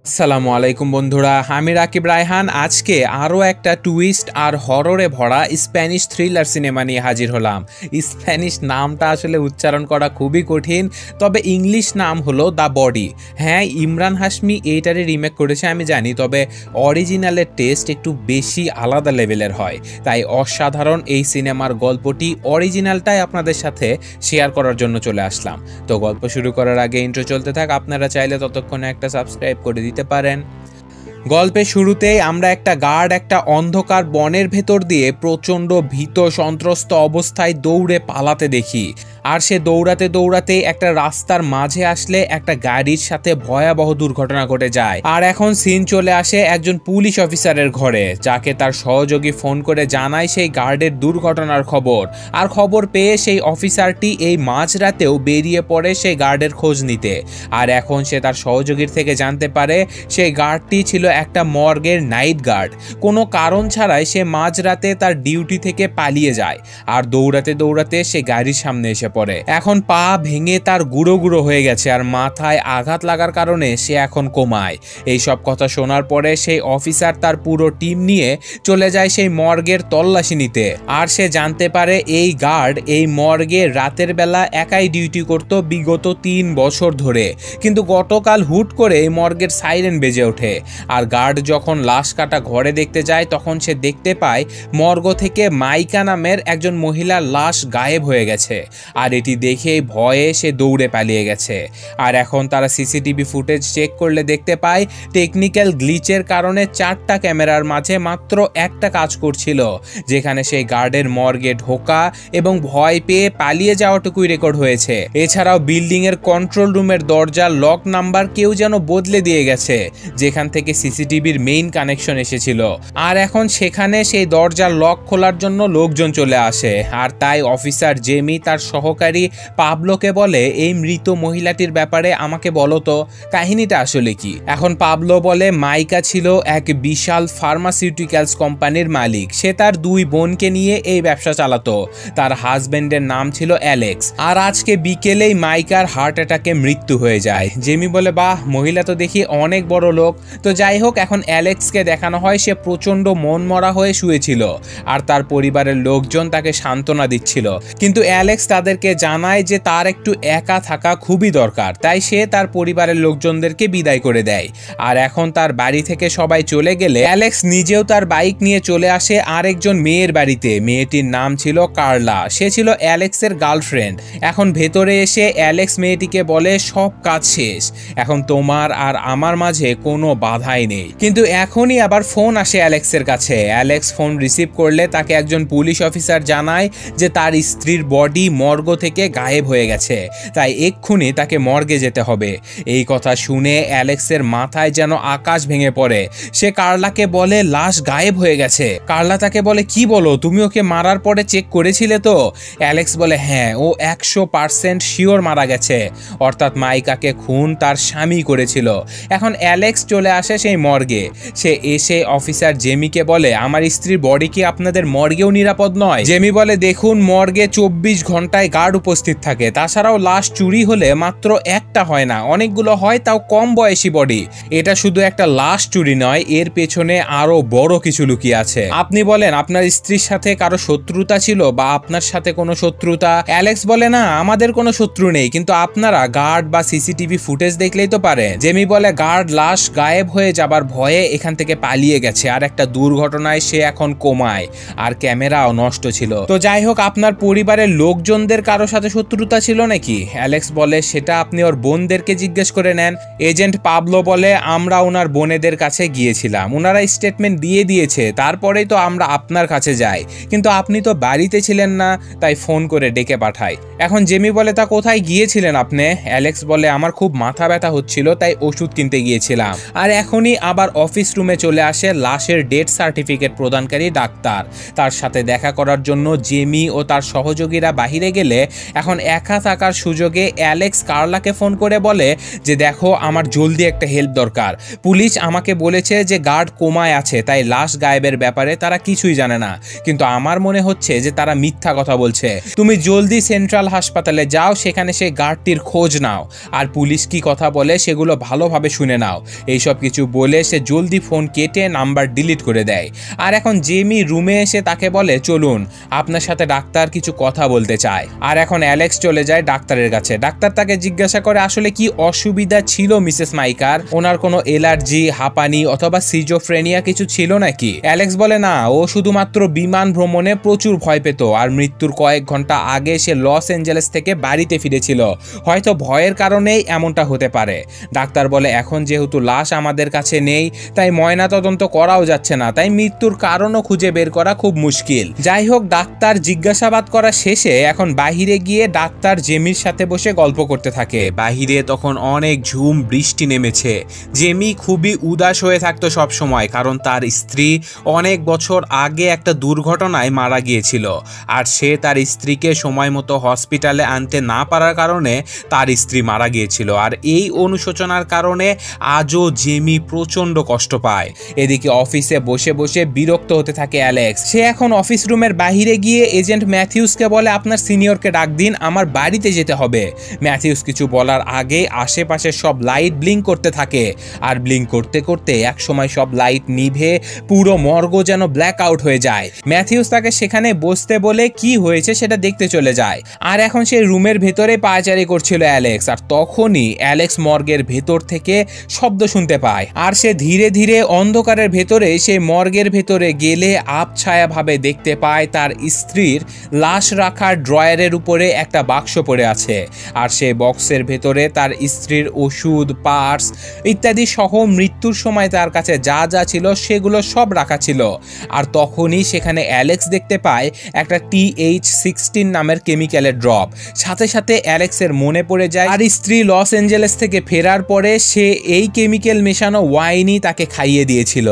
আসসালামু আলাইকুম বন্ধুরা, আমি রাকিব রায়হান। আজকে আরও একটা টুইস্ট আর হররে ভরা স্প্যানিশ থ্রিলার সিনেমা নিয়ে হাজির হলাম। স্প্যানিশ নামটা আসলে উচ্চারণ করা খুবই কঠিন, তবে ইংলিশ নাম হলো দ্য বডি। হ্যাঁ, ইমরান হাশমি এইটারই রিমেক করেছে আমি জানি, তবে অরিজিনালের টেস্ট একটু বেশি আলাদা লেভেলের হয়। তাই অসাধারণ এই সিনেমার গল্পটি অরিজিনালটাই আপনাদের সাথে শেয়ার করার জন্য চলে আসলাম। তো গল্প শুরু করার আগে ইন্ট্রো চলতে থাক, আপনারা চাইলে ততক্ষণে একটা সাবস্ক্রাইব করে দিতে পারেন। গল্পের শুরুতেই আমরা একটা গার্ড একটা অন্ধকার বনের ভেতর দিয়ে প্রচণ্ড ভীত সন্ত্রস্ত অবস্থায় দৌড়ে পালাতে দেখি। আর সে দৌড়াতে দৌড়াতে একটা রাস্তার মাঝে আসলে একটা গাড়ির সাথে ভয়াবহ দুর্ঘটনা ঘটে যায়। আর এখন সিন চলে আসে একজন পুলিশ অফিসারের ঘরে, যাকে তার সহযোগী ফোন করে জানায় সেই গার্ডের দুর্ঘটনার খবর। আর খবর পেয়ে সেই অফিসারটি এই মাঝরাতেও বেরিয়ে পড়ে সেই গার্ডের খোঁজ নিতে। আর এখন সে তার সহযোগীর থেকে জানতে পারে সেই গার্ডটি ছিল একটা মর্গের নাইট গার্ড। কোনো কারণ ছাড়াই সে মাঝরাতে তার ডিউটি থেকে পালিয়ে যায় আর দৌড়াতে দৌড়াতে সে গাড়ির সামনে এসে পড়ে। এখন পা ভেঙে তার গুঁড়ো গুঁড়ো হয়ে গেছে আর মাথায় আঘাত লাগার কারণে সে এখন কোমায়। এই সব কথা শোনার পরে সেই অফিসার তার পুরো টিম নিয়ে চলে যায় সেই মর্গের তল্লাশি নিতে। আর সে জানতে পারে এই গার্ড এই মর্গে রাতের বেলা একাই ডিউটি করত বিগত 3 বছর ধরে, কিন্তু গতকাল হুট করে এই মর্গের সাইরেন বেজে ওঠে। আর গার্ড যখন লাশ কাটা ঘরে দেখতে যায় তখন সে দেখতে পায় মর্গ থেকে মাইকা নামের একজন মহিলার লাশ গায়েব হয়ে গেছে। আর এটি দেখে ভয়ে সে দৌড়ে পালিয়ে গেছে। আর এখন তারা সিসিটিভি ফুটেজ চেক করলে দেখতে পায় টেকনিক্যাল গ্লিচের কারণে 4টা ক্যামেরার মাঝে মাত্র একটা কাজ করছিল, যেখানে সেই গার্ডের মর্গে ঢোকা এবং ভয় পেয়ে পালিয়ে যাওয়াটুকুই রেকর্ড হয়েছে। এছাড়াও বিল্ডিং এর কন্ট্রোল রুমের দরজার লক নাম্বার কেউ যেন বদলে দিয়ে গেছে, যেখান থেকে সিসিটিভির মেইন কানেকশন এসেছিল। আর এখন সেখানে সেই দরজার লক খোলার জন্য লোকজন চলে আসে। আর তাই অফিসার জেমি তার সহকারী পাবলোকে বলে, এই মৃত মহিলাটির ব্যাপারে আমাকে বলো তো, কাহিনীটা আসলে কি। এখন পাবলো বলে মাইকা ছিল এক বিশাল ফার্মাসিউটিক্যালস কোম্পানির মালিক। সে তার 2 বোনকে নিয়ে এই ব্যবসা চালাতো। তার হাজবেন্ডের নাম ছিল অ্যালেক্স। আর আজকে বিকেলেই মাইকার হার্ট অ্যাটাকে মৃত্যু হয়ে যায়। জেমি বলে, বাহ, মহিলা তো দেখি অনেক বড় লোক। তো যাই হোক, এখন অ্যালেক্সকে দেখানো হয় সে প্রচণ্ড মনমরা হয়ে শুয়েছিল আর তার পরিবারের লোকজন তাকে সান্ত্বনা দিচ্ছিল। কিন্তু অ্যালেক্স তাদেরকে জানায় যে তার একটু একা থাকা খুবই দরকার, তাই সে তার পরিবারের লোকজনদেরকে বিদায় করে দেয়। আর এখন তার বাড়ি থেকে সবাই চলে গেলে অ্যালেক্স নিজেও তার বাইক নিয়ে চলে আসে আরেকজন মেয়ের বাড়িতে। মেয়েটির নাম ছিল কার্লা। সে ছিল অ্যালেক্সের গার্লফ্রেন্ড। এখন ভেতরে এসে অ্যালেক্স মেয়েটিকে বলে, সব কাজ শেষ, এখন তোমার আর আমার মাঝে কোনো বাধাই নেই। কিন্তু এখনই আবার ফোন আসে অ্যালেক্সের কাছে। অ্যালেক্স ফোন রিসিভ করলে তাকে একজন পুলিশ অফিসার জানায় যে তার স্ত্রীর বডি মর্গ থেকে গায়েব হয়ে গেছে, তাই এক্ষুনি তাকে মর্গে যেতে হবে। এই কথা শুনে অ্যালেক্সের মাথায় যেন আকাশ ভেঙে পড়ে। সে কার্লাকে বলে, লাশ গায়েব হয়ে গেছে। কার্লা তাকে বলে, কি বলো, তুমি ওকে মারার পরে চেক করেছিলে তো? অ্যালেক্স বলে, হ্যাঁ, ও 100% শিওর মারা গেছে, অর্থাৎ মাইকাকে খুন তার স্বামী করেছিল। এখন অ্যালেক্স চলে আসে সেই মর্গে। সে এসে অফিসার জেমিকে বলে, আমার স্ত্রীর বডি কি আপনাদের মর্গেও নিরাপদ নয়? জেমি বলে, দেখুন, মর্গে 24 ঘন্টায় গার্ড উপস্থিত থাকে। তাছাড়াও লাশ চুরি হলে মাত্র একটা হয় না, অনেকগুলো হয়, তাও কম বয়সী বডি। এটা শুধু একটা লাশ চুরি নয়, এর পেছনে আরো বড় কিছু লুকিয়ে আছে। আপনি বলেন আপনার স্ত্রীর সাথে কারো শত্রুতা ছিল বা আপনার সাথে কোনো শত্রুতা? অ্যালেক্স বলে, না, আমাদের কোনো শত্রু নেই, কিন্তু আপনারা গার্ড বা সিসিটিভি ফুটেজ দেখলেই তো পারে। জেমি বলে, গার্ড লাশ গায়েব হয়ে যাবার ভয়ে এখান থেকে পালিয়ে গেছে আর একটা দুর্ঘটনায় সে এখন কোমায়, আর ক্যামেরাও নষ্ট ছিল। তো যাই হোক, আপনার পরিবারের লোকজনদের কারো সাথে শত্রুতা ছিল নাকি? অ্যালেক্স বলে, সেটা আপনি ওর বোনদেরকে জিজ্ঞেস করে নেন। এজেন্ট পাবলো বলে, আমরা ওনার বোনেদের কাছে গিয়েছিলাম, ওনারা স্টেটমেন্ট দিয়ে দিয়েছে, তারপরেই তো আমরা আপনার কাছে যাই, কিন্তু আপনি তো বাড়িতে ছিলেন না, তাই ফোন করে ডেকে পাঠাই। এখন জেমি বলে, তা কোথায় গিয়েছিলেন আপনি? অ্যালেক্স বলে, আমার খুব মাথা ব্যথা হচ্ছিল, তাই ওষুধ কিনতে গিয়েছিলাম। আর এখনই আবার অফিস রুমে চলে আসে লাশের ডেথ সার্টিফিকেট প্রদানকারী ডাক্তার। তার সাথে দেখা করার জন্য জেমি ও তার সহযোগীরা বাহিরে গেলে ফেলে। এখন একা থাকার সুযোগে অ্যালেক্স কার্লাকে ফোন করে বলে যে দেখো আমার জলদি একটা হেল্প দরকার, পুলিশ আমাকে বলেছে যে গার্ড কোমায় আছে, তাই লাশ গায়েবের ব্যাপারে তারা কিছুই জানে না, কিন্তু আমার মনে হচ্ছে যে তারা মিথ্যা কথা বলছে, তুমি জলদি সেন্ট্রাল হাসপাতালে যাও, সেখানে সেই গার্ডটির খোঁজ নাও, আর পুলিশ কি কথা বলে সেগুলো ভালোভাবে শুনে নাও। এইসব কিছু বলে সে জলদি ফোন কেটে নাম্বার ডিলিট করে দেয়। আর এখন জেমি রুমে এসে তাকে বলে চলুন, আপনার সাথে ডাক্তার কিছু কথা বলতে চায়। আর এখন অ্যালেক্স চলে যায় ডাক্তারের কাছে। ডাক্তার তাকে জিজ্ঞাসা করে আসলে কি অসুবিধা ছিল মিসেস মাইকার, ওনার কোনো এলার্জি, হাঁপানি অথবা সিজোফ্রেনিয়া কিছু ছিল নাকি? অ্যালেক্স বলে না, ও শুধুমাত্র বিমান ভ্রমণে প্রচুর ভয় পেত, আর মৃত্যুর কয়েক ঘন্টা আগে সে লস অ্যাঞ্জেলেস থেকে বাড়িতে ফিরেছিল, হয়তো ভয়ের কারণেই এমনটা হতে পারে। ডাক্তার বলে এখন যেহেতু লাশ আমাদের কাছে নেই তাই ময়না তদন্ত করাও যাচ্ছে না, তাই মৃত্যুর কারণও খুঁজে বের করা খুব মুশকিল। যাই হোক, ডাক্তার জিজ্ঞাসাবাদ করা শেষে এখন বাহিরে গিয়ে ডাক্তার জেমির সাথে বসে গল্প করতে থাকে। বাহিরে তখন অনেক ঝুম বৃষ্টি নেমেছে। জেমি খুবই উদাস হয়ে থাকতো সব সময়, কারণ তার স্ত্রী অনেক বছর আগে একটা দুর্ঘটনায় মারা গিয়েছিল, আর সে তার স্ত্রীকে সময় মতো হসপিটালে আনতে না পারার কারণে তার স্ত্রী মারা গিয়েছিল। আর এই অনুশোচনার কারণে আজও জেমি প্রচন্ড কষ্ট পায়। এদিকে অফিসে বসে বসে বিরক্ত হতে থাকে অ্যালেক্স। সে এখন অফিস রুমের বাহিরে গিয়ে এজেন্ট ম্যাথিউসকে বলে আপনার সিনিয়রকে ডাক দিন, আমার বাড়িতে যেতে হবে। ম্যাথিউস কিছু বলার আগে আশেপাশে সব লাইট ব্লিঙ্ক করতে থাকে, আর ব্লিঙ্ক করতে করতে একসময় সব লাইট নিভে পুরো মর্গ যেন ব্ল্যাক আউট হয়ে যায়। ম্যাথিউস তাকে সেখানে বসতে বলে কি হয়েছে সেটা দেখতে চলে যায়। আর এখন সেই রুমের ভেতরে পায়চারি করছিল অ্যালেক্স, আর তখনই অ্যালেক্স মর্গের ভেতর থেকে শব্দ শুনতে পায়। আর সে ধীরে ধীরে অন্ধকারের ভেতরে সেই মর্গের ভেতরে গেলে আবছায়া ভাবে দেখতে পায় তার স্ত্রীর লাশ রাখার ড্রয়ারের উপরে একটা বাক্স পড়ে আছে, আর সেই বক্সের ভেতরে তার স্ত্রীর ওষুধ, পার্স ইত্যাদি সহ মৃত্যুর সময় তার কাছে যা যা ছিল সেগুলো সব রাখা ছিল। আর তখনই সেখানে অ্যালেক্স দেখতে পায় একটা TH16 নামের কেমিক্যালের ড্রপ। সাথে সাথে অ্যালেক্সের মনে পড়ে যায় আর স্ত্রী লস অ্যাঞ্জেলেস থেকে ফেরার পরে সে এই কেমিক্যাল মেশানো ওয়াইনই তাকে খাইয়ে দিয়েছিল।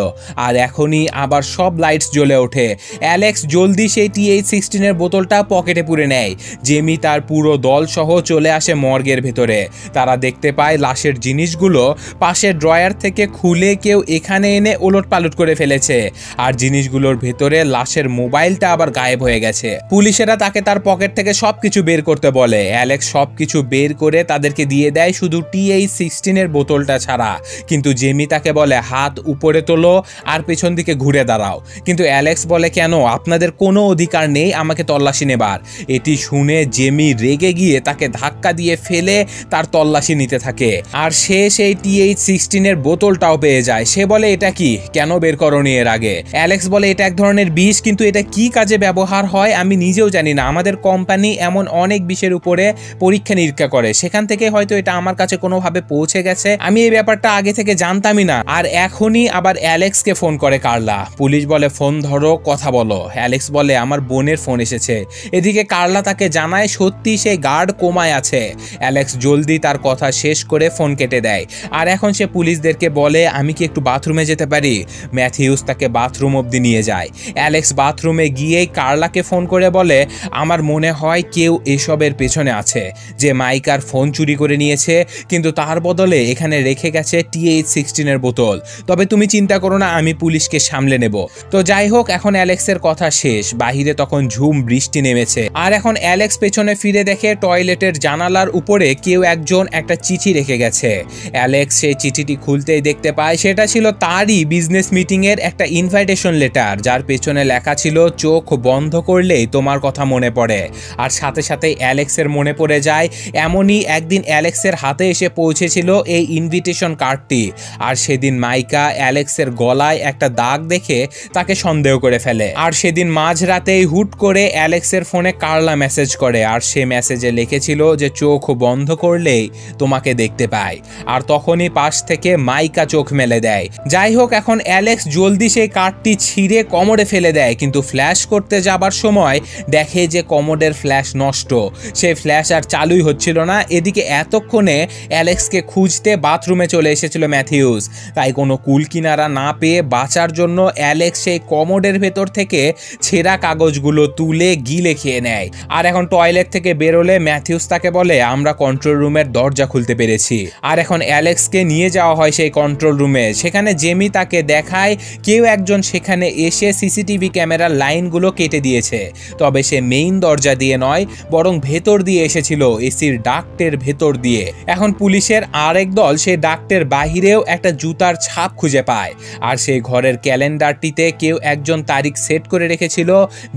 আর এখনই আবার সব লাইটস জ্বলে ওঠে। অ্যালেক্স জলদি সেই TH16 এর বোতলটা পকেটে পুরে নেয়। জেমি তার পুরো দল সহ চলে আসে মর্গের ভেতরে। তারা দেখতে পায় লাশের জিনিসগুলো পাশের ড্রয়ার থেকে খুলে কেউ এখানে এনে ওলটপালট করে ফেলেছে, আর জিনিসগুলোর ভেতরে লাশের মোবাইলটা আবার গায়েব হয়ে গেছে। পুলিশেরা তাকে তার পকেট থেকে সবকিছু বের করতে বলে। অ্যালেক্স সবকিছু বের করে তাদেরকে দিয়ে দেয় শুধু TH16 এর বোতলটা ছাড়া, কিন্তু জেমি তাকে বলে হাত উপরে তোলো আর পেছন দিকে ঘুরে দাঁড়াও। কিন্তু অ্যালেক্স বলে কেন, আপনাদের কোনো অধিকার নেই আমাকে তল্লাশি নেবার। এটি শুনে জেমি রেগে গিয়ে তাকে ধাক্কা দিয়ে ফেলে তার তল্লাশি নিতে থাকে, আর সে সেই TH16 এর বোতলটাও পেয়ে যায়। সে বলে এটা কি, কেন বের করনি এর আগে? অ্যালেক্স বলে এটা এক ধরনের বিষ, কিন্তু এটা কি কাজে ব্যবহার হয় আমি নিজেও জানি না। আমাদের কোম্পানি এমন অনেক বিষের উপরে পরীক্ষা নিরীক্ষা করে, সেখান থেকে হয়তো এটা আমার কাছে কোনোভাবে পৌঁছে গেছে, আমি এই ব্যাপারটা আগে থেকে জানতামই না। আর এখনই আবার অ্যালেক্সকে ফোন করে কার্লা। পুলিশ বলে ফোন ধরো, কথা বলো। অ্যালেক্স বলে আমার বোনের ফোন এসেছে। এদিকে কার্লা তাকে জানায় সত্যি সেই গার্ড কোমায় আছে। অ্যালেক্স জলদি তার কথা শেষ করে ফোন কেটে দেয়। আর এখন সে পুলিশদেরকে বলে আমি কি একটু বাথরুমে যেতে পারি? ম্যাথিউস তাকে বাথরুম অবধি নিয়ে যায়। অ্যালেক্স বাথরুমে গিয়েই কার্লাকে ফোন করে বলে আমার মনে হয় কেউ এসবের পেছনে আছে, যে মাইকার ফোন চুরি করে নিয়েছে, কিন্তু তার বদলে এখানে রেখে গেছে TH16 এর বোতল। তবে তুমি চিন্তা করো না, আমি পুলিশকে সামলে নেব। তো যাই হোক, এখন অ্যালেক্সের কথা শেষ। বাহিরে তখন ঝুম বৃষ্টি নেমেছে। আর এখন অ্যালেক্স পেছনে ফিরে দেখে টয়লেটের জানালার উপরে কেউ একজন একটা চিঠি রেখে গেছে। অ্যালেক্স সেই চিঠিটি খুলতেই দেখতে পায় সেটা ছিল তারই বিজনেস মিটিং এর একটা ইনভাইটেশন লেটার, যার পেছনে লেখা ছিল চোখ বন্ধ করলেই তোমার কথা মনে পড়ে। আর সাথে সাথে অ্যালেক্সের মনে পড়ে যায় এমনই একদিন অ্যালেক্সের হাতে এসে পৌঁছেছিল এই ইনভিটেশন কার্ডটি, আর সেদিন মাইকা অ্যালেক্সের গলায় একটা দাগ দেখে তাকে সন্দেহ করে ফেলে। আর সেদিন মাঝরাতেই হুট করে অ্যালেক্সের ফোনে কার্লা মেসেজ করে, আর সে মেসেজে লিখেছিল যে চোখ বন্ধ করলেই তোমাকে দেখতে পায়। আর তখনই পাশ থেকে মাইকা চোখ মেলে দেয়। যাই হোক, এখন অ্যালেক্স জলদি সেই কার্ডটি ছিঁড়ে কমোডে ফেলে দেয়, কিন্তু ফ্ল্যাশ করতে যাবার সময় দেখে যে কমোডের ফ্ল্যাশ নষ্ট, সেই ফ্ল্যাশ আর চালুই হচ্ছিল না। এদিকে এতক্ষণে অ্যালেক্সকে খুঁজতে বাথরুমে চলে এসেছিল ম্যাথিউস, তাই কোনো কুল কিনারা না পেয়ে বাঁচার জন্য অ্যালেক্স সেই কমোডের ভেতর থেকে ছেঁড়া কাগজগুলো তুলে গিলে খেয়ে নেয়। আর এখন টয়লেট থেকে বেরোলে ম্যাথিউস তাকে বলে আমরা কন্ট্রোল রুমের দরজা খুলতে পেরেছি। আর এখন অ্যালেক্সকে নিয়ে যাওয়া হয় সেই কন্ট্রোল রুমে। সেখানে জেমি তাকে দেখায় কেউ একজন সেখানে এসে সিসিটিভি ক্যামেরার লাইনগুলো কেটে দিয়েছে, তবে সে মেইন দরজা দিয়ে নয় বরং ভেতর দিয়ে এসেছিল, এসির ডাক্টের ভেতর দিয়ে। এখন পুলিশের আরেক দল সেই ডাক্টের বাহিরেও একটা জুতার ছাপ খুঁজে পায়, আর সেই ঘরের ক্যালেন্ডারটিতে কেউ একজন তারিখ সেট করে রেখেছিল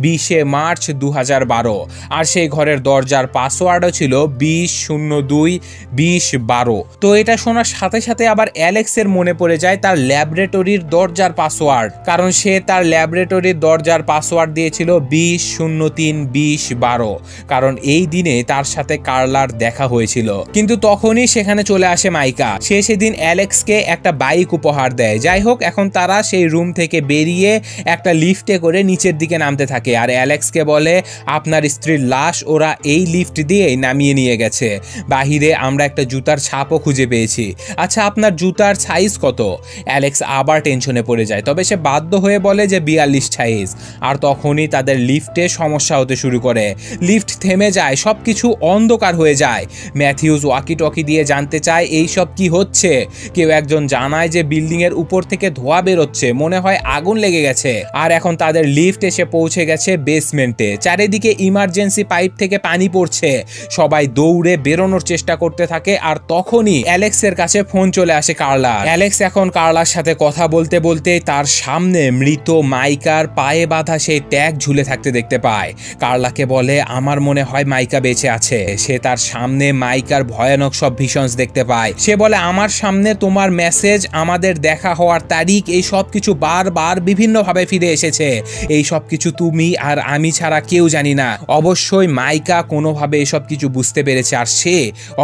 20 মার্চ 2012, আর সেই ঘরের দরজার পাসওয়ার্ডও ছিল 2002-2012। তো এটা শোনার সাথে সাথে আবার অ্যালেক্সের মনে পড়ে যায় তার ল্যাবরেটরির দরজার পাসওয়ার্ড, কারণ সে তার ল্যাবরেটরির দরজার পাসওয়ার্ড দিয়েছিল 20-03-2012, কারণ এই দিনে তার সাথে কার্লার দেখা হয়েছিল। কিন্তু তখনই সেখানে চলে আসে মাইকা। সে সেদিন অ্যালেক্সকে একটা বাইক উপহার দেয়। যাই হোক, এখন তারা সেই রুম থেকে বেরিয়ে একটা লিফটে করে নিচের দিকে নামতে থাকে, আর অ্যালেক্সকে বলে আপনার স্ত্রীর লাশ ওরা এই লিফট দিয়েই নামিয়ে নিয়ে গেছে। বাহিরে আমরা একটা জুতার ছাপও খুঁজে পেয়েছি। আচ্ছা, আপনার জুতার সাইজ কত? অ্যালেক্স আবার টেনশনে পড়ে যায়, তবে সে বাধ্য হয়ে বলে যে 42 সাইজ। আর তখনই তাদের লিফটে সমস্যা হতে শুরু করে। লিফট থেমে যায়, সবকিছু অন্ধকার হয়ে যায়। ম্যাথিউস ওয়াকি টকি দিয়ে জানতে চায় এই সব কি হচ্ছে। কেউ একজন জানায় যে বিল্ডিং এর উপর থেকে ধোঁয়া বেরোচ্ছে, মনে হয় আগুন লেগে গেছে। আর এখন তাদের লিফট এসে পৌঁছে গেছে বেসমেন্টে। চারিদিকে ইমার্জেন্সি পাইপ থেকে পানি পড়ছে। সবাই দৌড়ে বেরোনোর চেষ্টা করতে থাকে, আর তখনই অ্যালেক্সের কাছে ফোন চলে আসে কার্লার। অ্যালেক্স এখন কার্লার সাথে কথা বলতে বলতে তার সামনে মৃত মাইকার পায়ে বাঁধা সেই ট্যাগ ঝুলে থাকতে দেখতে পায়। কার্লাকে বলে আমার মনে হয় মাইকা বেঁচে আছে। সে তার সামনে মাইকার ভয়ানক সব ভিশনস দেখতে পায়। সে বলে আমার সামনে তোমার মেসেজ, আমাদের দেখা হওয়ার তারিখ, এই সব কিছু বারবার বিভিন্নভাবে ফিরে এসেছে। এই সব কিছু তুমি আর আমি ছাড়া কেউ জানি না। অবশ্যই মাইকা কোনোভাবে এসব কিছু বুঝতে পেরেছে, আর সে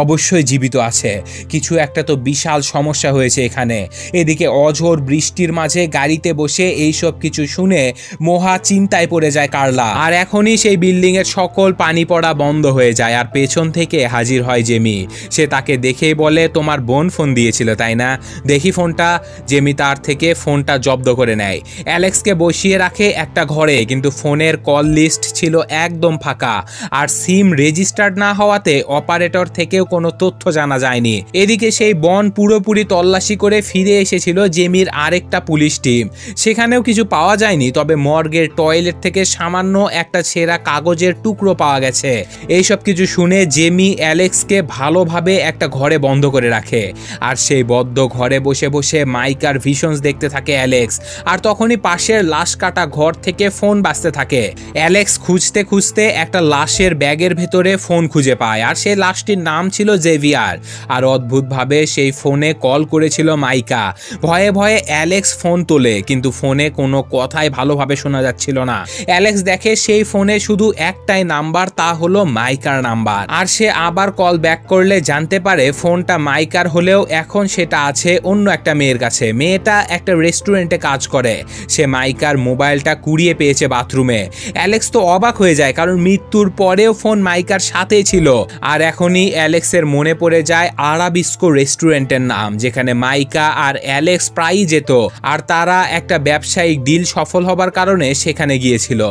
অবশ্যই জীবিত আছে। কিছু একটা তো বিশাল সমস্যা হয়েছে এখানে। এদিকে অঝোর বৃষ্টির মাঝে গাড়িতে বসে এই সব কিছু শুনে মহা চিন্তায় পড়ে যায় কার্লা। আর এখনই সেই বিল্ডিং এর সকল পানি পড়া বন্ধ হয়ে যায়, আর পেছন থেকে হাজির হয় জেমি। সে তাকে দেখেই বলে তোমার বোন ফোন দিয়েছিল তাই না, দেখি ফোনটা। জেমি তার থেকে ফোনটা জব্দ করে নেয়। অ্যালেক্সকে বসিয়ে রাখে একটা ঘরে, কিন্তু ফোনের কল লিস্ট ছিল একদম ফাঁকা, আর সিম রেজিস্টার্ড না হওয়াতে অপারেটর থেকেও কোনো তথ্য জানা যায়নি। এদিকে সেই বন পুরোপুরি তল্লাশি করে ফিরে এসেছিল জেমির আরেকটা পুলিশ টিম। সেখানেও কিছু পাওয়া যায়নি, তবে মর্গের টয়লেট থেকে সামান্য একটা ছেঁড়া কাগজের টুকরো পাওয়া গেছে। এইসব কিছু শুনে জেমি অ্যালেক্সকে ভালোভাবে একটা ঘরে বন্ধ করে রাখে, আর সেই বদ্ধ ঘরে বসে বসে মাইকার ভিশনস দেখতে থাকে অ্যালেক্স। আর তখনই পাশের লাশ কাটা ঘর থেকে ফোন বাজতে থাকে। অ্যালেক্স খুঁজতে খুঁজতে একটা লাশের ব্যাগের ভেতরে ফোন খুঁজে পায়, আর সেই লাশটির নাম ছিল জেভিয়ার। আর অদ্ভুতভাবে সেই ফোনে কল করেছিল মাইকা। ভয়ে ভয়ে অ্যালেক্স ফোন তোলে, কিন্তু ফোনে কোনো কথাই ভালোভাবে শোনা যাচ্ছিল না। অ্যালেক্স দেখে সেই ফোনে শুধু একটাই নাম্বার, তা হলো মাইকার নাম্বার। আর সে আবার কল ব্যাক করলে জানতে পারে ফোনটা মাইকার হলেও এখন সেটা আছে অন্য একটা মেয়ের কাছে। মেয়েটা একটা রেস্টুরেন্টে কাজ করে। সে মাইকার মোবাইলটা কুড়িয়ে পেয়েছে বাথরুমে। অ্যালেক্স তো অবাক হয়ে যায়, কারণ মৃত্যুর পরেও ফোন মাইকার সাথেই ছিল। আর এখনই অ্যালেক্সের মনে পড়ে যায় আরাবিস্কো রেস্টুরেন্টের নাম, যেখানে মাইকা আর অ্যালেক্স প্রায়ই যেত। আর তারা একটা ব্যবসায়িক ডিল সফল হবার কারণে সেখানে গিয়েছিল।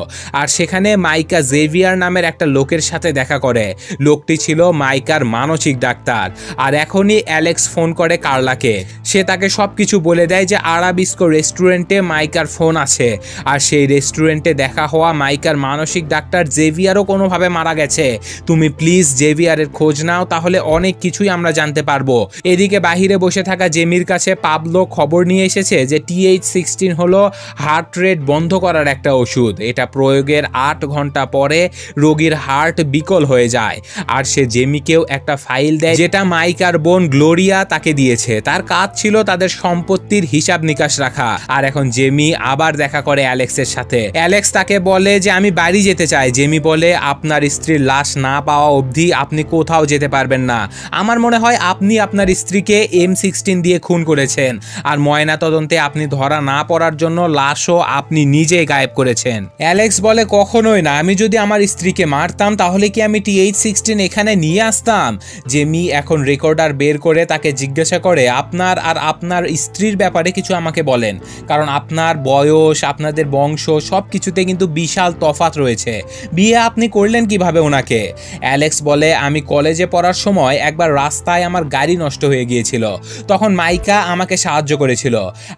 আর সেখানে মাইকা জেভিয়ার নামের একটা লোকের সাথে দেখা করে। লোকটি ছিল মাইকার মানসিক ডাক্তার। আর এখনই অ্যালেক্স ফোন করে কার্লাকে। সে তাকে সবকিছু বলে দেয় যে আরাবিস্কো রেস্টুরেন্টে মাইকার ফোন আছে, আর সেই রেস্টুরেন্টে দেখা হওয়া মাইকার মানসিক ডাক্তার জেভিয়ারও কোনোভাবে মারা গেছে। তুমি প্লিজ জেভিয়ারের খোঁজ নাও, তাহলে অনেক কিছুই আমরা জানতে পারবো। এদিকে বাহিরে বসে থাকা জেমির কাছে পাবলো খবর নিয়ে এসেছে যে TH16 হলো হার্ট রেট বন্ধ করার একটা ওষুধ। এটা প্রয়োগের 8 ঘন্টা পরে রোগীর হার্ট বিকল হয়ে যায়। আর সে জেমিকেও একটা ফাইল দেয়, যেটা মাইকার বোন গ্লোরিয়া তাকে দিয়েছে। তার কাজ ছিল তাদের সম্পত্তির হিসাব নিকাশ রাখা। আর এখন জেমি আবার দেখা করে অ্যালেক্সের সাথে। অ্যালেক্স তাকে বলে যে আমি বাড়ি যেতে চাই। জেমি বলে আপনার স্ত্রীর লাশ না পাওয়া অবধি আপনি কোথাও যেতে পারবেন না। আমার মনে হয় আপনি আপনার স্ত্রীকে M16 দিয়ে খুন করেছেন, আর ময়না তদন্তে আপনি ধরা না পড়ার জন্য লাশও আপনি নিজেই গায়েব করেছেন। অ্যালেক্স বলে কখনোই না, আমি যদি আমার স্ত্রীকে মারতাম তাহলে কি আমি TH16 এখানে নিয়ে আসতাম? জেমি এখন রেকর্ডার বের করে তাকে জিজ্ঞাসা করে আপনার আর আপনার স্ত্রীর ব্যাপারে কিছু আমাকে বলেন, কারণ আপনার বয়স, আপনাদের বংশ সব কিছুতে কিন্তু বিশাল তফাৎ রয়েছে। বিয়ে আপনি করলেন কিভাবে ওনাকে? অ্যালেক্স বলে, আমি কলেজে পড়ার সময় একবার রাস্তায় আমার গাড়ি নষ্ট হয়ে গিয়েছিল, তখন মাইকা আমাকে সাহায্য করেছিল,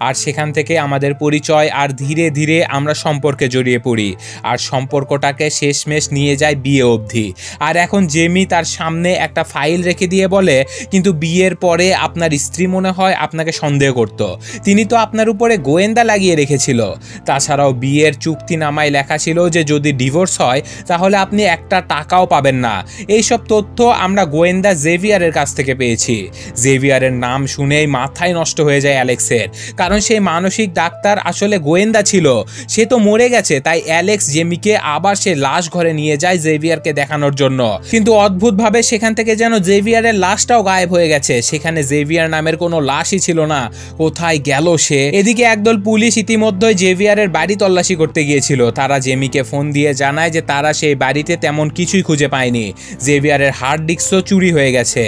আর সেখান থেকে আমাদের পরিচয়, আর ধীরে ধীরে আমরা সম্পর্কে জড়িয়ে পড়ি, আর সম্পর্কটাকে শেষমেশ নিয়ে যায় বিয়ে অবধি। আর এখন জেমি তার সামনে একটা ফাইল রেখে দিয়ে বলে, কিন্তু বিয়ের পরে আপনার স্ত্রী মনে হয় আপনাকে সন্দেহ করত, তিনি তো আপনার উপরে গোয়েন্দা লাগিয়ে রেখেছিল। তাছাড়াও বিয়ের চুক্তিনামায় লেখা ছিল যে যদি ডিভোর্স হয় তাহলে আপনি একটা টাকাও পাবেন না। এইসব তথ্য আমরা গোয়েন্দা জেভিয়ারের কাছ থেকে পেয়েছি। জেভিয়ারের নাম শুনেই মাথায় নষ্ট হয়ে যায় অ্যালেক্সের, কারণ সেই মানসিক ডাক্তার আসলে গোয়েন্দা ছিল। সে তো মরে গেছে, তাই অ্যালেক্স জেমিকে আবার সে লাশ ঘরে নিয়ে যায় জেভিয়ারকে দেখানোর জন্য। কিন্তু অদ্ভুতভাবে সেখান থেকে যেন জেভিয়ারের লাশটাও গায়েব হয়ে গেছে, সেখানে জেভিয়ার নামের কোনো লাশই ছিল না। কোথায় গেল সে? এদিকে একদল পুলিশ ইতিমধ্যে জেভিয়ারের বাড়ি তল্লাশি করতে গিয়েছিল। তারা জেমিকে ফোন দিয়ে জানায় যে তারা সেই বাড়িতে তেমন কিছুই খুঁজে পায়নি, জেভিয়ারের হার্ড ডিস্কও চুরি হয়ে গেছে।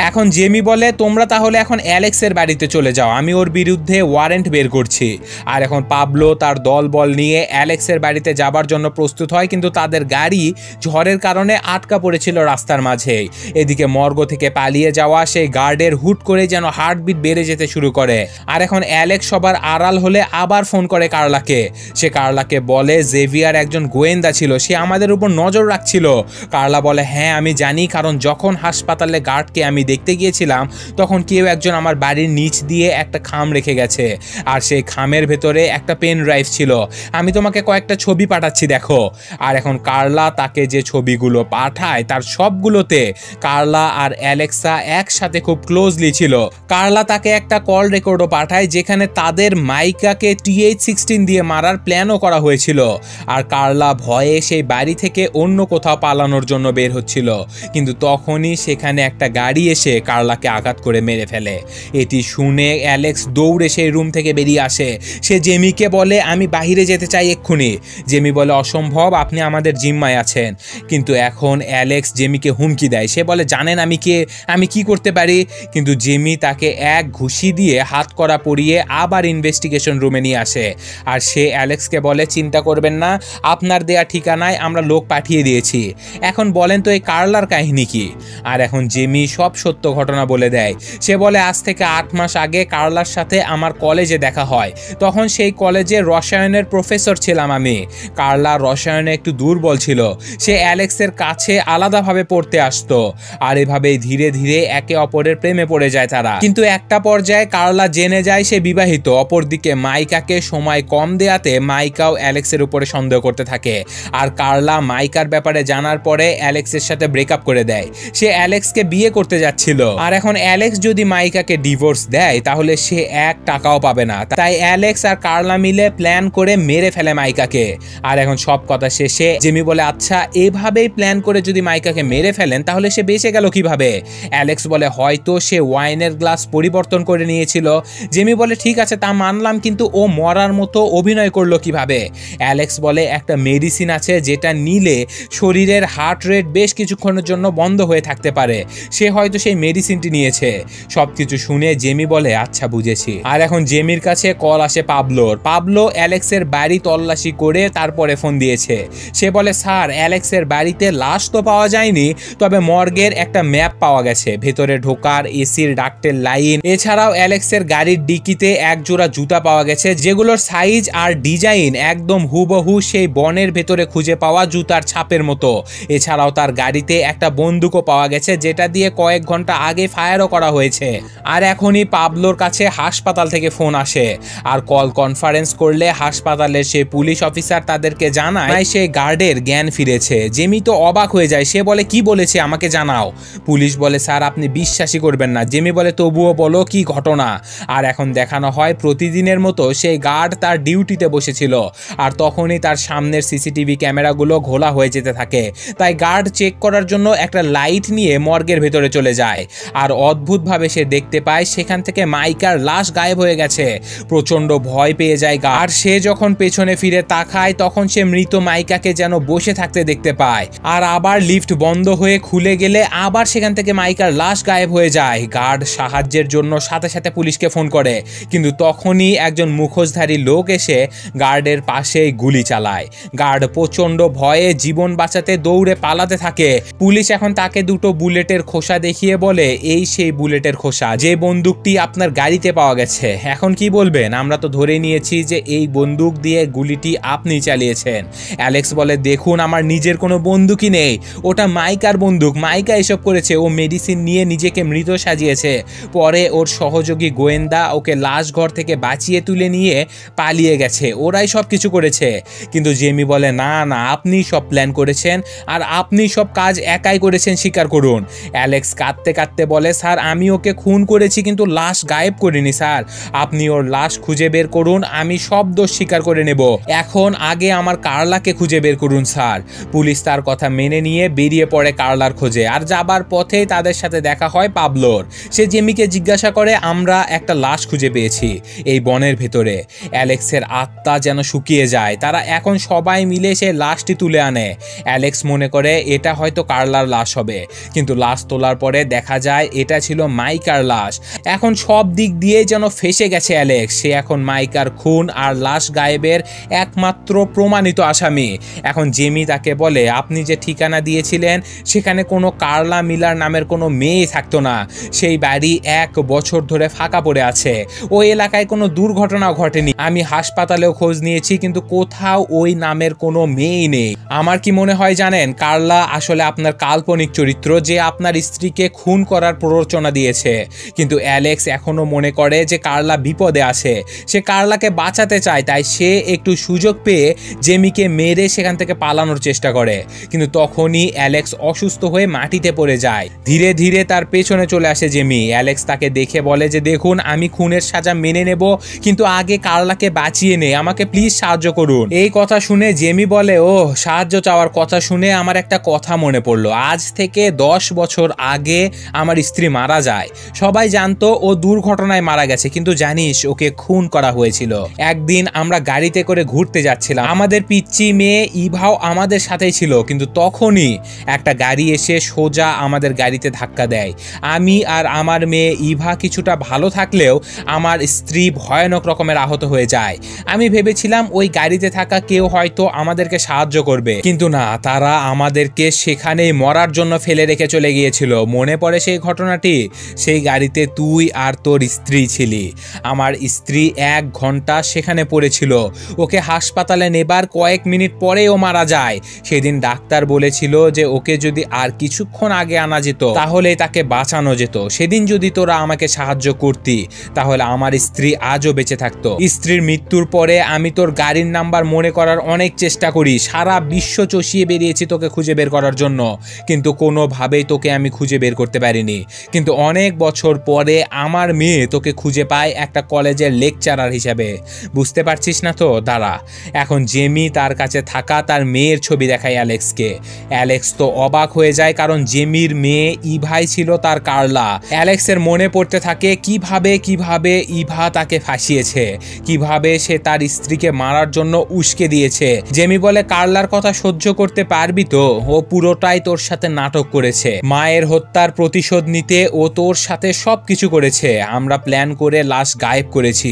এখন জেমি বলে, তোমরা তাহলে এখন অ্যালেক্সের বাড়িতে চলে যাও, আমি ওর বিরুদ্ধে ওয়ারেন্ট বের করছি। আর এখন পাবলো তার দলবল নিয়ে অ্যালেক্সের বাড়িতে যাবার জন্য প্রস্তুত হয়, কিন্তু তাদের গাড়ি ঝড়ের কারণে আটকা পড়েছিল রাস্তার মাঝেই। এদিকে মর্গ থেকে পালিয়ে যাওয়া সেই গার্ডের হুট করে যেন হার্টবিট বেড়ে যেতে শুরু করে। আর এখন অ্যালেক্স সবার আড়াল হলে আবার ফোন করে কার্লাকে। সে কার্লাকে বলে জেভিয়ার একজন গোয়েন্দা ছিল, সে আমাদের উপর নজর রাখছিল। কার্লা বলে, হ্যাঁ আমি জানি, কারণ যখন হাসপাতালে গার্ডকে আমি দেখতে গিয়েছিলাম তখন কেউ একজন আমার বাড়ির নিচ দিয়ে একটা খাম রেখে গেছে, আর সেই খামের ভেতরে একটা পেন ড্রাইভ ছিল, আমি তোমাকে কয়েকটা ছবি পাঠাচ্ছি দেখো। আর এখন কার্লা তাকে যে ছবিগুলো পাঠায় তার সবগুলোতে কার্লা আর অ্যালেক্সা একসাথে খুব ক্লোজলি ছিল। কার্লা তাকে একটা কল রেকর্ডও পাঠায় যেখানে তাদের মাইকাকে TH-16 দিয়ে মারার প্ল্যানও করা হয়েছিল। আর কার্লা ভয়ে সেই বাড়ি থেকে অন্য কোথাও পালানোর জন্য বের হচ্ছিল, কিন্তু তখনই সেখানে একটা গাড়ি এসে কার্লাকে আঘাত করে মেরে ফেলে। এটি শুনে অ্যালেক্স দৌড়ে সেই রুম থেকে বেরিয়ে আসে। সে জেমিকে বলে, আমি বাহিরে যেতে চাই এক্ষুনি। জেমি বলে, অসম্ভব, আপনি আমাদের জিম্মায় আছেন। কিন্তু এখন অ্যালেক্স জেমিকে হুমকি দেয়। সে বলে, জানেন আমি কে, আমি কি করতে পারি? কিন্তু জেমি তাকে এক ঘুষি দিয়ে হাত করা পরিয়ে আবার ইনভেস্টিগেশন রুমে নিয়ে আসে। আর সে অ্যালেক্সকে বলে, চিন্তা করবেন না, আপনার দেয়া ঠিকানায় আমরা লোক পাঠিয়ে দিয়েছি। এখন বলেন তো এই কার্লার কাহিনী কি? আর এখন জেমি সব সত্য ঘটনা বলে দেয়। সে বলে, আজ থেকে 8 মাস আগে কার্লার সাথে আমার কলেজে দেখা হয়, তখন সেই কলেজে রসায়নের প্রফেসর ছিলাম আমি। কার্লা রসায়নে একটু দুর্বল ছিল, সে অ্যালেক্সের কাছে আলাদাভাবে পড়তে আসতো, আর এভাবেই ধীরে ধীরে একে অপরের প্রেমে পড়ে যায় তারা। কিন্তু একটা পর্যায়ে কার্লা জেনে যায় সে বিবাহিত। অপরদিকে মাইকাকে সময় কম দেয়াতে মাইকাও অ্যালেক্সের উপরে সন্দেহ করতে থাকে। আর কার্লা মাইকার ব্যাপারে জানার পরে অ্যালেক্সের সাথে ব্রেকআপ করে দেয়। সে অ্যালেক্সকে বিয়ে করতে যাচ্ছিল, আর এখন অ্যালেক্স যদি মাইকাকে ডিভোর্স দেয় তাহলে সে 1 টাকাও পাবে না। তাই অ্যালেক্স আর কার্লা মিলে প্ল্যান করে মেরে ফেলে মাইকাকে। আর এখন সব কথা শেষে জেমি বলে, আচ্ছা এভাবেই প্ল্যান করে যদি মাইকাকে মেরে ফেলেন তাহলে সে বেঁচে গেল কিভাবে? অ্যালেক্স বলে, হয়তো সে ওয়াইনের গ্লাস পরিবর্তন করে নিয়েছিল। জেমি বলে, ঠিক আছে তা মানলাম, কিন্তু ও মরার মতো অভিনয় করলো কিভাবে? অ্যালেক্স বলে, একটা মেডিসিন আছে যেটা নিলে শরীরের হার্ট রেট বেশ কিছুক্ষণের জন্য বন্ধ হয়ে থাকতে পারে, সে হয়তো সেই মেডিসিনটি নিয়েছে। সবকিছু শুনে জেমি বলে, আচ্ছা বুঝেছি। আর এখন জেমির কাছে কল আসে পাবলোর। পাবলো অ্যালেক্সের বাড়ি তল্লাশি করে তারপরে ফোন দিয়েছে। সে বলে, স্যার অ্যালেক্সের বাড়িতে লাশ তো পাওয়া যায়নি, তবে মর্গের একটা ম্যাপ পাওয়া গেছে, ভেতরে ঢোকার এসির ডাক্টের লাইন, এছাড়াও অ্যালেক্সের গাড়ির ডিকিতে এক জোড়া জুতা পাওয়া গেছে যেগুলোর সাইজ আর ডিজাইন একদম হুবহু সেই বনের ভেতরে খুঁজে পাওয়া জুতার ছাপের মতো। এছাড়াও তার গাড়িতে একটা বন্দুকও পাওয়া গেছে যেটা দিয়ে কয়েক ঘন্টা আগে ফায়ারও করা হয়েছে। আর এখনই পাবলোর কাছে হাসপাতাল থেকে ফোন আসে, আর কল কনফারেন্স করলে হাসপাতালের সেই পুলিশ অফিসার তাদেরকে জানায় সেই গার্ডের জ্ঞান ফিরেছে। জেমি তো অবাক হয়ে যায়, সে বলে, কি বলেছে আমাকে জানাও। পুলিশ বলে, স্যার আপনি বিশ্বাসই করবেন না। জেমি বলে, তবুও বলো কি ঘটনা। আর এখন দেখানো হয় প্রতিদিনের মতো সেই গার্ড তার ডিউটিতে বসেছিল, আর তখনই তার সামনের সিসিটিভি ক্যামেরাগুলো ঘোলা হয়ে যেতে থাকে। তাই গার্ড চেক করার জন্য একটা লাইট নিয়ে মর্গের ভেতরে চলে যায়, আর অদ্ভুতভাবে সে দেখতে পায় সেখান থেকে মাইকার লাশ গায়েব হয়ে গেছে। প্রচন্ড ভয় পেয়ে যায় গার্ড। সে যখন পেছনে ফিরে তাকায় তখন সে মৃত মাইকাকে যেন বসে থাকতে দেখতে পায়। আর আবার লিফট বন্ধ হয়ে খুলে গেলে আবার সেখান থেকে মাইকার লাশ গায়েব হয়ে যায়। গার্ড সাহায্যের জন্য সাথে সাথে পুলিশকে ফোন করে, কিন্তু তখনই একজন মুখোশধারী লোক এসে গার্ডের পাশেই গুলি চালায়। গার্ড প্রচন্ড ভয়ে জীবন জীবন বাঁচাতে দৌড়ে পালাতে থাকে। পুলিশ এখন তাকে দুটো বুলেটের খোসা দেখিয়ে বলে এই সেই বুলেটের খোসা যে বন্দুকটি আপনার গাড়িতে পাওয়া গেছে। এখন কি বলবেন? আমরা তো ধরে নিয়েছি যে এই বন্দুক দিয়ে গুলিটি আপনি চালিয়েছেন। অ্যালেক্স বলে দেখুন আমার নিজের কোনো বন্দুকই নেই, ওটা মাইকার বন্দুক, মাইকা এসব করেছে, ও মেডিসিন নিয়ে নিজেকে মৃত সাজিয়েছে। পরে ওর সহযোগী গোয়েন্দা ওকে লাশ ঘর থেকে বাঁচিয়ে তুলে নিয়ে পালিয়ে গেছে, ওরাই সব কিছু করেছে। কিন্তু জেমি বলে না না, আপনি সব প্ল্যান করেছেন আর আপনি সব কাজ একাই করেছেন, স্বীকার করুন। অ্যালেক্স কাঁদতে কাঁদতে বলে স্যার আমি ওকে খুন করেছি কিন্তু লাশ গায়েব করিনি স্যার, আপনি ওর লাশ খুঁজে বের করুন, আমি সব দোষ স্বীকার করে নেব। এখন আগে আমার কার্লাকে খুঁজে বের করুন স্যার। পুলিশ তার কথা মেনে নিয়ে বেরিয়ে পড়ে কার্লার খোঁজে। আর যাবার পথেই তাদের সাথে দেখা হয় পাবলোর। সে জেমিকে জিজ্ঞাসা করে আমরা একটা লাশ খুঁজে পেয়েছি এই বনের ভেতরে। অ্যালেক্সের আত্মা যেন শুকিয়ে যায়। তারা এখন সবাই মিলে সে লাশটি তুলে আনে। অ্যালেক্স মনে করে এটা হয়তো কার্লার লাশ হবে, কিন্তু লাশ তোলার পরে দেখা যায় এটা ছিল মাইকার লাশ। এখন সব দিক দিয়ে যেন ফেসে গেছে অ্যালেক্স। সে এখন মাইকার খুন আর লাশ গায়েবের একমাত্র প্রমাণিত আসামি। এখন জেমি তাকে বলে আপনি যে ঠিকানা দিয়েছিলেন সেখানে কোনো কার্লা মিলার নামের কোনো মেয়ে থাকতো না, সেই বাড়ি 1 বছর ধরে ফাঁকা পড়ে আছে, ওই এলাকায় কোনো দুর্ঘটনাও ঘটেনি, আমি হাসপাতালেও খোঁজ নিয়েছি কিন্তু কোথাও ওই নামের কোনো মেয়েই নেই। আমার কি মনে হয় জানেন, কার্লা আসলে আপনার কাল্পনিক চরিত্র যে আপনার স্ত্রীকে খুন করার প্ররোচনা দিয়েছে। কিন্তু অ্যালেক্স এখনো মনে করে যে কার্লা বিপদে আছে, সে কার্লাকে বাঁচাতে চায়, তাই সে একটু সুযোগ পেয়ে জেমিকে মেরে সেখান থেকে পালানোর চেষ্টা করে। কিন্তু তখনই অ্যালেক্স অসুস্থ হয়ে মাটিতে পড়ে যায়। ধীরে ধীরে তার পেছনে চলে আসে জেমি। অ্যালেক্স তাকে দেখে বলে যে দেখুন আমি খুনের সাজা মেনে নেব, কিন্তু আগে কার্লাকে বাঁচিয়ে নে, আমাকে প্লিজ সাহায্য করুন। এই কথা শুনে জেমি বলে ও সাহায্য চাওয়ার কথা শুনে আমার একটা কথা মনে পড়লো, আজ থেকে 10 বছর আগে আমার স্ত্রী মারা যায়। সবাই জানতো ও দুর্ঘটনায় মারা গেছে, কিন্তু জানিস ওকে খুন করা হয়েছিল। একদিন আমরা গাড়িতে করে ঘুরতে যাচ্ছিলাম, আমাদের পিচ্চি মেয়ে ইভাও আমাদের সাথেই ছিল, কিন্তু তখনই একটা গাড়ি এসে সোজা আমাদের গাড়িতে ধাক্কা দেয়। আমি আর আমার মেয়ে ইভা কিছুটা ভালো থাকলেও আমার স্ত্রী ভয়ানক রকমের আহত হয়ে যায়। আমি ভেবেছিলাম ওই গাড়িতে থাকা কেউ হয়তো আমাদেরকে সাহায্য করবে, কিন্তু না, তারা আমাদেরকে সেখানেই মরার জন্য ফেলে রেখে চলে গিয়েছিল। মনে পড়ে সেই ঘটনাটি? সেই গাড়িতে তুই আর তোর স্ত্রী ছিলি। আমার স্ত্রী 1 ঘন্টা সেখানে পড়েছিল, ওকে হাসপাতালে নেবার কয়েক মিনিট পরেই ও মারা যায়। সেদিন ডাক্তার বলেছিল যে ওকে যদি আর কিছুক্ষণ আগে আনা যেত তাহলে তাকে বাঁচানো যেত। সেদিন যদি তোরা আমাকে সাহায্য করতি তাহলে আমার স্ত্রী আজও বেঁচে থাকতো। স্ত্রীর মৃত্যুর পরে আমি তোর গাড়ির নাম্বার মনে করার অনেক চেষ্টা করি, সারা বিশ্ব চষিয়ে বেরিয়েছি তোকে খুঁজে বের করার জন্য, কিন্তু কোনোভাবেই তোকে আমি খুঁজে বের করতে পারিনি। কিন্তু অনেক বছর পরে আমার মেয়ে তোকে খুঁজে পায় একটা কলেজের লেকচারার হিসেবে। বুঝতে পারছিস না তো? দাঁড়া। এখন জেমি তার কাছে থাকা তার মেয়ের ছবি দেখায় অ্যালেক্সকে। অ্যালেক্স তো অবাক হয়ে যায়, কারণ জেমির মেয়ে ইভাই ছিল তার কার্লা। অ্যালেক্সের মনে পড়তে থাকে কিভাবে ইভা তাকে ফাঁসিয়েছে, কিভাবে সে তার স্ত্রীকে মারার জন্য উস্কে দিয়েছে। জেমি বলে কার্লার কথা সহ্য করতে পারবি তো? ও পুরোটাই তোর সাথে নাটক করেছে, মায়ের হত্যার প্রতিশোধ নিতে ও তোর সাথে সবকিছু করেছে। আমরা প্ল্যান করে লাশ গায়েব করেছি।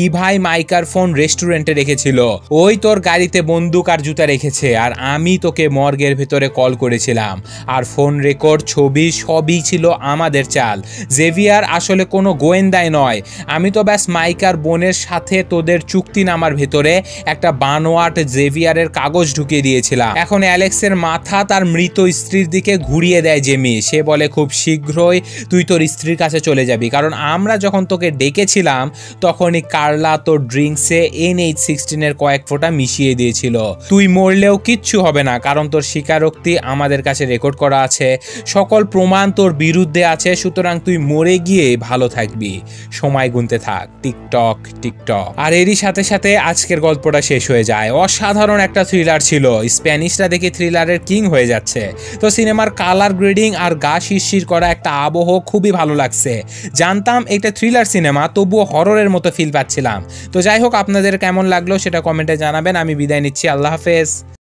ইভাই মাইকার ফোন রেস্টুরেন্টে রেখেছিল, ওই তোর গাড়িতে বন্দুক আর জুতা রেখেছে, আর আমি তোকে মর্গের ভেতরে কল করেছিলাম, আর ফোন রেকর্ড ছবি সবই ছিল আমাদের চাল। জেভিয়ার আসলে কোনো গোয়েন্দাই নয়, আমি তো ব্যাস মাইকার বোনের সাথে তোদের চুক্তিনামার ভেতরে একটা বানোয়াট জেভিয়ারের কাগজ ঢুকিয়ে দিয়েছিলাম। এখন অ্যালেক্সের মাথা তার মৃত স্ত্রীর দিকে ঘুরিয়ে দেয় জেমি। সে বলে খুব শীঘ্রই তুই তোর স্ত্রীর কাছে চলে যাবি, কারণ আমরা যখন তোকে ডেকেছিলাম তখনই কার্লা তোর ড্রিঙ্কসে NH16 এর কয়েক ফোঁটা মিশিয়ে দিয়েছিল। তুই মরলেও কিচ্ছু হবে না, কারণ তোর স্বীকারোক্তি আমাদের কাছে রেকর্ড করা আছে, সকল প্রমাণ তোর বিরুদ্ধে আছে, সুতরাং তুই মরে গিয়ে ভালো থাকবি, সময় গুনতে থাক, টিকটক টিকটক। আর এরই সাথে সাথে আজকের গল্পটা শেষ হয়ে যায়। অসাধারণ একটা থ্রিলার ছিল, স্প্যানিশরা দেখি থ্রিলারের কিং হয়ে যাচ্ছে। তো সিনেমার কালার গ্রেডিং আর গা শিরশির করা একটা আবহ খুবই ভালো লাগছে। জানতাম এটা থ্রিলার সিনেমা, তবুও হররের মতো ফিল পাচ্ছিলাম। তো যাই হোক, আপনাদের কেমন লাগলো সেটা কমেন্টে জানাবেন। আমি বিদায় নিচ্ছি, আল্লাহ হাফেজ।